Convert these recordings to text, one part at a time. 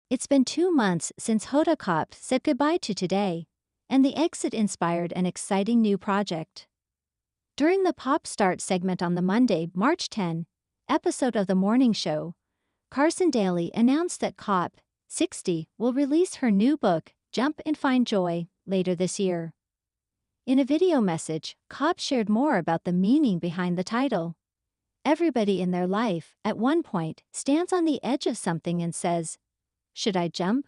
It's been 2 months since Hoda Kotb said goodbye to Today, and the exit inspired an exciting new project. During the Pop Start segment on the Monday, March 10 episode of The Morning Show, Carson Daly announced that Kotb, 60, will release her new book, Jump and Find Joy, later this year. In a video message, Kotb shared more about the meaning behind the title. Everybody in their life, at one point, stands on the edge of something and says, "Should I jump?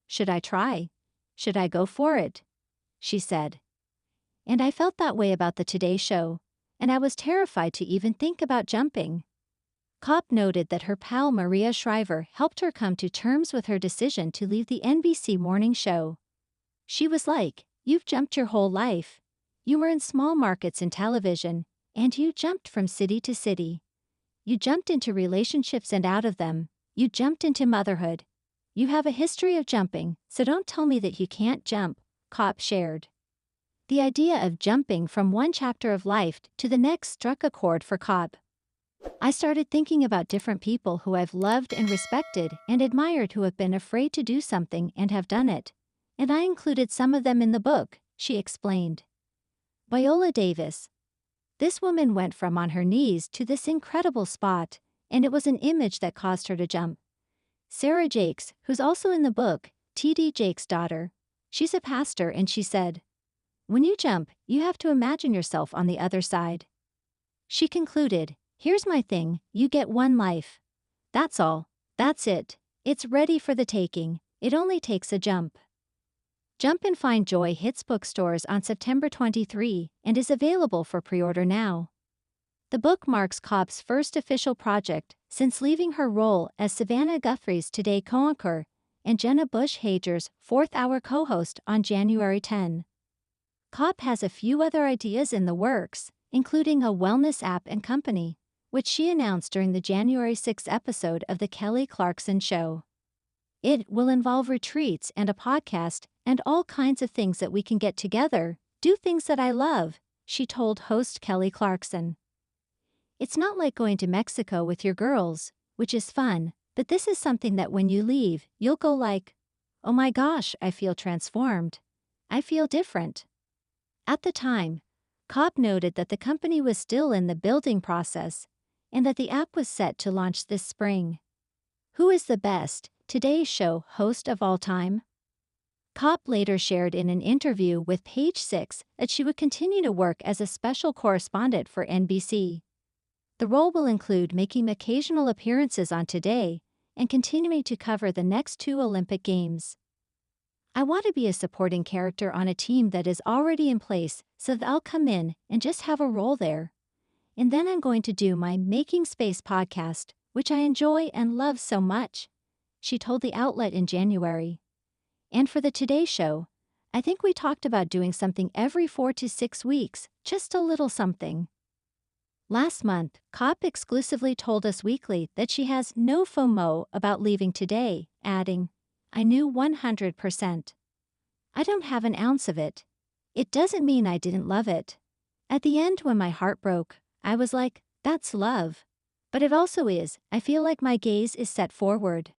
Should I try? Should I go for it?" she said. And I felt that way about the Today Show, and I was terrified to even think about jumping. Kotb noted that her pal Maria Shriver helped her come to terms with her decision to leave the NBC morning show. She was like, "You've jumped your whole life. You were in small markets in television, and you jumped from city to city. You jumped into relationships and out of them. You jumped into motherhood. You have a history of jumping, so don't tell me that you can't jump," Kotb shared. The idea of jumping from one chapter of life to the next struck a chord for Kotb. "I started thinking about different people who I've loved and respected and admired who have been afraid to do something and have done it, and I included some of them in the book," she explained. Viola Davis. This woman went from on her knees to this incredible spot, and it was an image that caused her to jump. Sarah Jakes, who's also in the book, T.D. Jakes' daughter, she's a pastor, and she said, "When you jump, you have to imagine yourself on the other side." She concluded, "Here's my thing, you get one life. That's all, that's it, it's ready for the taking, it only takes a jump." Jump and Find Joy hits bookstores on September 23 and is available for pre-order now. The book marks Kotb's first official project since leaving her role as Savannah Guthrie's Today co-anchor and Jenna Bush Hager's fourth-hour co-host on January 10. Kotb has a few other ideas in the works, including a wellness app and company, which she announced during the January 6 episode of The Kelly Clarkson Show. "It will involve retreats and a podcast and all kinds of things that we can get together, do things that I love," she told host Kelly Clarkson. "It's not like going to Mexico with your girls, which is fun, but this is something that when you leave, you'll go like, oh my gosh, I feel transformed. I feel different." At the time, Kotb noted that the company was still in the building process and that the app was set to launch this spring. Who is the best Today Show host of all time? Kotb later shared in an interview with Page 6 that she would continue to work as a special correspondent for NBC. The role will include making occasional appearances on Today and continuing to cover the next 2 Olympic Games. "I want to be a supporting character on a team that is already in place so that I'll come in and just have a role there. And then I'm going to do my Making Space podcast, which I enjoy and love so much," she told the outlet in January. "And for the Today Show, I think we talked about doing something every 4 to 6 weeks, just a little something." Last month, Kotb exclusively told Us Weekly that she has no FOMO about leaving Today, adding, "I knew 100%. I don't have an ounce of it. It doesn't mean I didn't love it. At the end when my heart broke, I was like, that's love. But it also is, I feel like my gaze is set forward."